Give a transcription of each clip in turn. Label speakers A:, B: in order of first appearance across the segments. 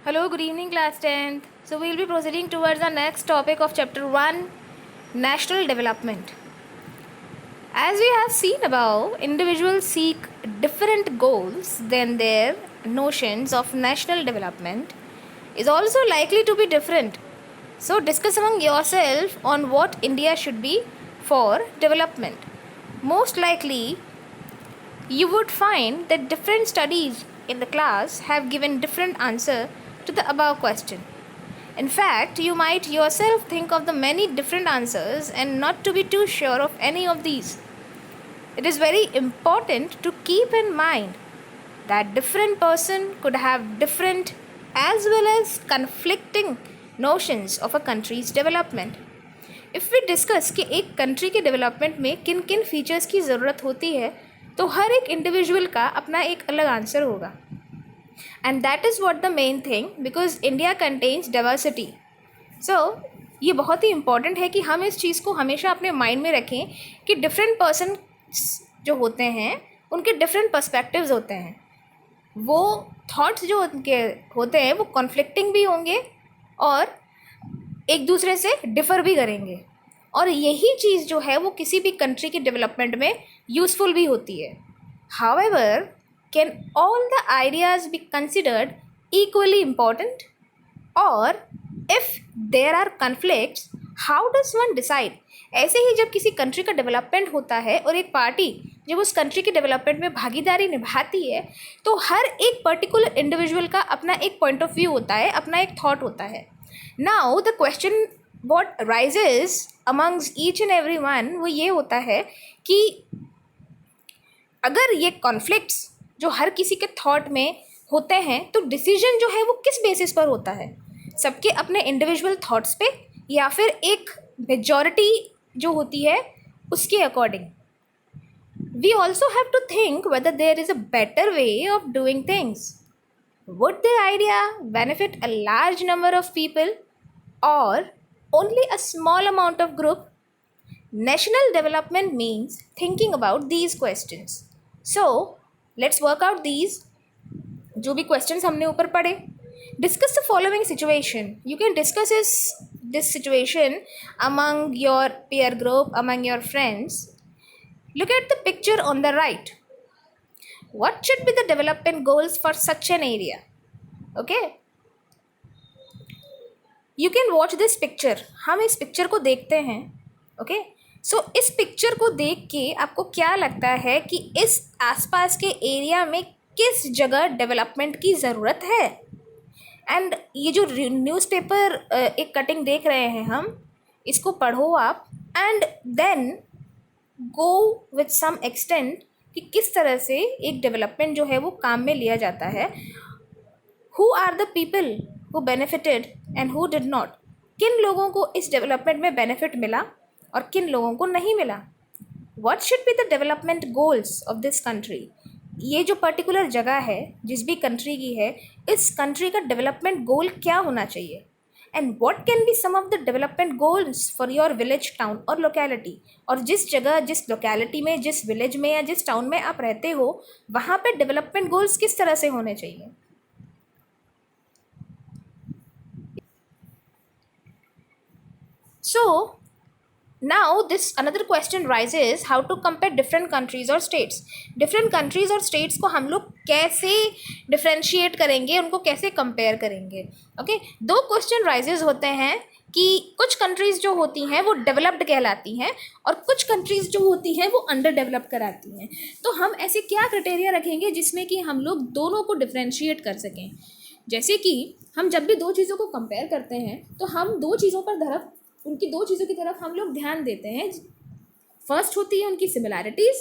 A: Hello, good evening, class 10th. So, we will be proceeding towards the next topic of chapter 1, National Development. As we have seen above, individuals seek different goals than their notions of national development is also likely to be different. So, discuss among yourself on what India should be for development. Most likely, you would find that different studies in the class have given different answer to the above question. In fact, you might yourself think of the many different answers and not to be too sure of any of these. It is very important to keep in mind that different person could have different as well as conflicting notions of a country's development. If we discuss कि एक country के development में किन किन features की ज़रूरत होती है तो हर एक इंडिविजुअल का अपना एक अलग आंसर होगा. And that is what the main thing because India contains diversity. So ये बहुत ही इम्पॉर्टेंट है कि हम इस चीज़ को हमेशा अपने माइंड में रखें कि डिफरेंट पर्सन जो होते हैं उनके डिफरेंट पर्सपेक्टिव्स होते हैं. वो थॉट्स जो उनके होते हैं वो कॉन्फ्लिक्टिंग भी होंगे और एक दूसरे से डिफ़र भी करेंगे. और यही चीज़ जो है वो किसी भी कंट्री के डेवलपमेंट में यूज़फुल भी होती है. However, can all the ideas be considered equally important? और if there are conflicts, how does one decide? ऐसे ही जब किसी कंट्री का डेवलपमेंट होता है और एक पार्टी जब उस कंट्री के डेवलपमेंट में भागीदारी निभाती है तो हर एक पर्टिकुलर इंडिविजुअल का अपना एक पॉइंट ऑफ व्यू होता है, अपना एक थॉट होता है. Now the question what rises amongst each and every one वो ये होता है कि अगर ये कॉन्फ्लिक्ट्स जो हर किसी के थॉट में होते हैं तो डिसीजन जो है वो किस बेसिस पर होता है? सबके अपने इंडिविजुअल थॉट्स पे या फिर एक मेजॉरिटी जो होती है उसके according? We also have to think whether there is a better way of doing things. Would the idea benefit a large number of people or only a small amount of group? National development means thinking about these questions. So, let's work out these. जो भी questions हमने ऊपर पढ़े. Discuss the following situation. You can discuss this situation among your peer group, among your friends. Look at the picture on the right. What should be the development goals for such an area? Okay, you can watch this picture. हम इस picture को देखते हैं. Okay, सो इस picture को देख के आपको क्या लगता है कि इस आसपास के एरिया में किस जगह डेवलपमेंट की ज़रूरत है? एंड ये जो न्यूज़पेपर एक कटिंग देख रहे हैं हम, इसको पढ़ो आप and then go with some extent कि किस तरह से एक डेवलपमेंट जो है वो काम में लिया जाता है. Who are the people who benefited and who did not? किन लोगों को इस डेवलपमेंट में बेनिफिट मिला और किन लोगों को नहीं मिला? What should be the development goals of this country? ये जो पर्टिकुलर जगह है जिस भी कंट्री की है, इस कंट्री का डेवलपमेंट गोल क्या होना चाहिए? And what can be some of the development goals for your village, town और लोकेलिटी? और जिस जगह, जिस लोकेलिटी में, जिस विलेज में या जिस टाउन में आप रहते हो वहाँ पे डेवलपमेंट गोल्स किस तरह से होने चाहिए? So, now this another question rises, how to compare different countries or states. Different countries और states को हम लोग कैसे differentiate करेंगे, उनको कैसे compare करेंगे? Okay, दो question rises होते हैं कि कुछ countries जो होती हैं वो developed कहलाती हैं और कुछ countries जो होती हैं वो underdeveloped कराती हैं. तो हम ऐसे क्या criteria रखेंगे जिसमें कि हम लोग दोनों को differentiate कर सकें? जैसे कि हम जब भी दो चीज़ों को compare करते हैं तो हम दो चीज़ों पर उनकी दो चीज़ों की तरफ हम लोग ध्यान देते हैं. फर्स्ट होती है उनकी सिमिलैरिटीज़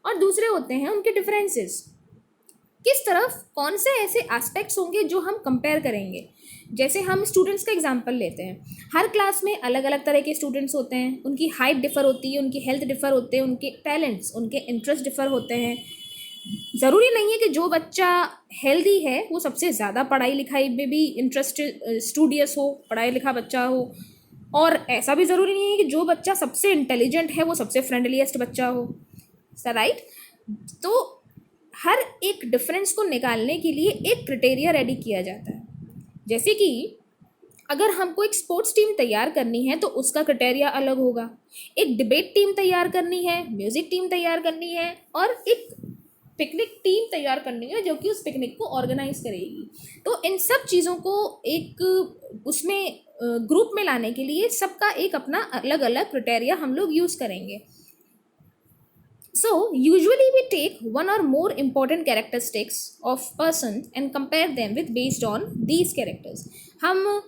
A: और दूसरे होते हैं उनके डिफरेंसेस. किस तरफ कौन से ऐसे एस्पेक्ट्स होंगे जो हम कंपेयर करेंगे? जैसे हम स्टूडेंट्स का एग्जांपल लेते हैं. हर क्लास में अलग अलग तरह के स्टूडेंट्स होते हैं. उनकी हाइट डिफ़र होती है, उनकी हेल्थ डिफ़र होते हैं, उनके टैलेंट्स, उनके इंटरेस्ट डिफ़र होते हैं. ज़रूरी नहीं है कि जो बच्चा हेल्दी है वो सबसे ज़्यादा पढ़ाई लिखाई में भी इंटरेस्टेड स्टूडियस हो, पढ़ाई लिखा बच्चा हो. और ऐसा भी ज़रूरी नहीं है कि जो बच्चा सबसे इंटेलिजेंट है वो सबसे फ्रेंडलीस्ट बच्चा हो. राइट? तो हर एक डिफरेंस को निकालने के लिए एक क्राइटेरिया रेडी किया जाता है. जैसे कि अगर हमको एक स्पोर्ट्स टीम तैयार करनी है तो उसका क्राइटेरिया अलग होगा, एक डिबेट टीम तैयार करनी है, म्यूजिक टीम तैयार करनी है, और एक पिकनिक टीम तैयार करनी है जो कि उस पिकनिक को ऑर्गेनाइज करेगी। तो इन सब चीज़ों को एक उसमें ग्रुप में लाने के लिए सबका एक अपना अलग अलग क्राइटेरिया हम लोग यूज़ करेंगे। So usually we take one or more important characteristics of person and compare them with based on these characters। हम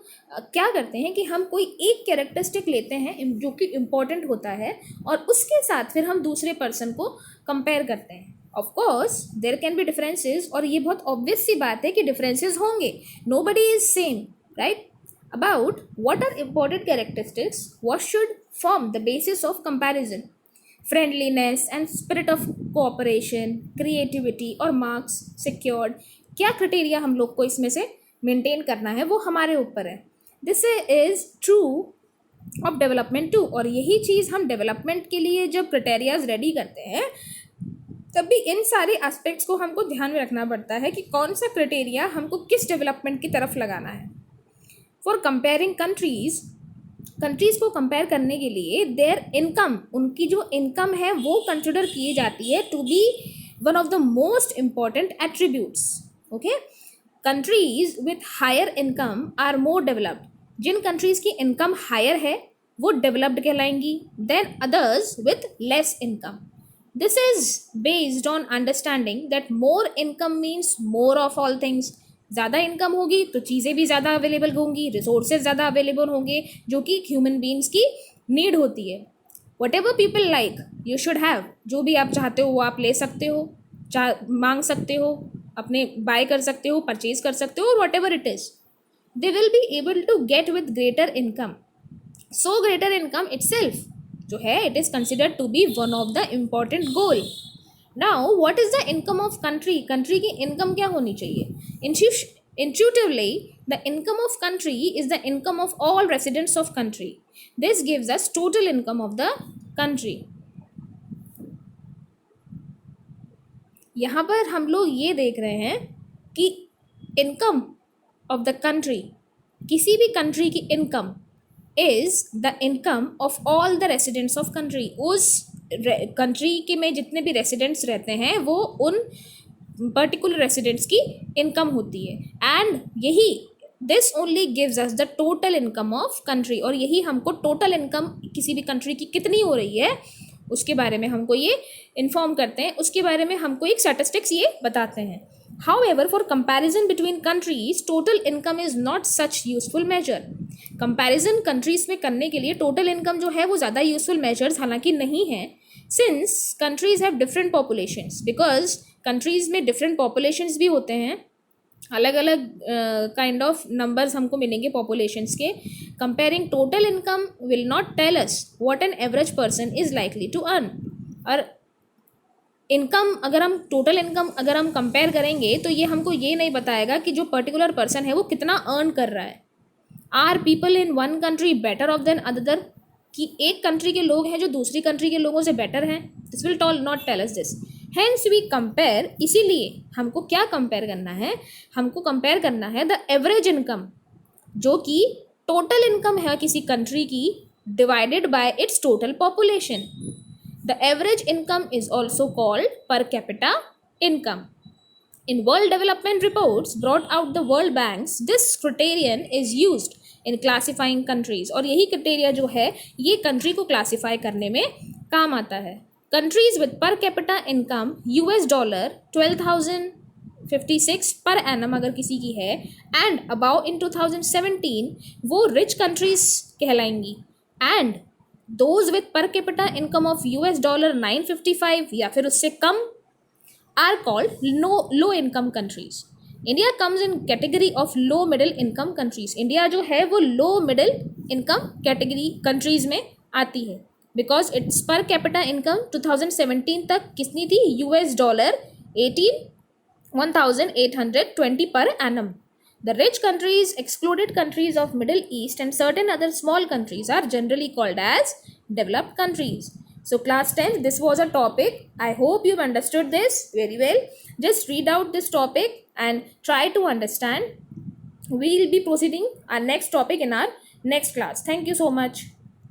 A: क्या करते हैं कि हम कोई एक कैरेक्टरिस्टिक लेते हैं जो कि इम्पोर्टेंट होता है और उसके साथ फिर हम दूसरे पर्सन को कंपेयर करते हैं। Of course there can be differences, और ये बहुत ऑब्वियस सी बात है कि डिफरेंसेस होंगे, nobody is same, right. About what are important characteristics, what should form the basis of comparison, friendliness and spirit of cooperation, creativity और मार्क्स सिक्योर्ड। क्या criteria हम लोग को इसमें से मेंटेन करना है वो हमारे ऊपर है। This is true of development too, और यही चीज़ हम डेवलपमेंट के लिए जब क्राइटेरियाज रेडी करते हैं तब भी इन सारे एस्पेक्ट्स को हमको ध्यान में रखना पड़ता है कि कौन सा क्राइटेरिया हमको किस डेवलपमेंट की तरफ लगाना है। फॉर कंपेयरिंग कंट्रीज़ को कंपेयर करने के लिए देयर इनकम, उनकी जो इनकम है वो कंसिडर की जाती है to be one of the most important attributes. Okay, countries with higher income are more developed. जिन कंट्रीज़ की इनकम हायर है वो डेवलप्ड कहलाएंगी then others with less income. This is based on understanding that more income means more of all things. ज़्यादा income होगी तो चीज़ें भी ज़्यादा अवेलेबल होंगी, रिसोर्सेज ज़्यादा अवेलेबल होंगे जो कि ह्यूमन बींग्स की नीड होती है। What ever people like you should have, जो भी आप चाहते हो वो आप ले सकते हो, मांग सकते हो, अपने बाय कर सकते हो, परचेज कर सकते हो, और whatever it is they will be able to get with greater income. So greater income itself जो है it is considered to be one of the important goal. Now what is the income of country, country की income क्या होनी चाहिए? Intuitively, the income of country is the income of all residents of country. This gives us total income of the country. यहाँ पर हम लोग ये देख रहे हैं कि इनकम ऑफ द कंट्री, किसी भी कंट्री की income is the income of all the residents of country. उस कंट्री के में जितने भी रेसिडेंट्स रहते हैं वो उन पर्टिकुलर रेसिडेंट्स की इनकम होती है, एंड यही this only gives us the total income of country. और यही हमको टोटल इनकम किसी भी कंट्री की कितनी हो रही है उसके बारे में हमको ये इन्फॉर्म करते हैं, उसके बारे में हमको एक स्टैटिस्टिक्स ये बताते हैं। However, for comparison between countries, total income is not such useful measure. Comparison countries में करने के लिए total income जो है वो ज़्यादा useful measures हालांकि नहीं है, since countries have different populations, because countries में different populations भी होते हैं, अलग अलग काइंड ऑफ नंबर्स हमको मिलेंगे पॉपुलेशंस के। Comparing total income will not tell us what an average person is likely to earn. और इनकम अगर हम टोटल इनकम अगर हम कंपेयर करेंगे तो ये हमको ये नहीं बताएगा कि जो पर्टिकुलर पर्सन है वो कितना अर्न कर रहा है। Are people in one country better off than other, कि एक कंट्री के लोग हैं जो दूसरी कंट्री के लोगों से बेटर हैं, this will not tell us this. Hence we compare, इसीलिए हमको क्या कंपेयर करना है, हमको कंपेयर करना है द एवरेज इनकम जो कि टोटल इनकम है किसी कंट्री की divided by it's total population. The average income is also called पर capita income. In World Development Reports brought out the World Banks, this criterion is used in classifying countries। और यही criteria जो है ये country को classify करने में काम आता है। Countries with per capita income $12,056 per annum अगर किसी की है एंड अबाउ इन 2017 वो रिच कंट्रीज कहलाएंगी, and those with per capita income of $955 या फिर उससे कम are called low income countries. India comes in category of low middle income countries. India जो है वो low middle income category countries में आती है because its per capita income 2017 तक कितनी थी? $18,820 per annum. The rich countries, excluded countries of Middle East and certain other small countries are generally called as developed countries. So class 10, this was a topic. I hope you've understood this very well. Just read out this topic and try to understand We will be proceeding our next topic in our next class. Thank you so much.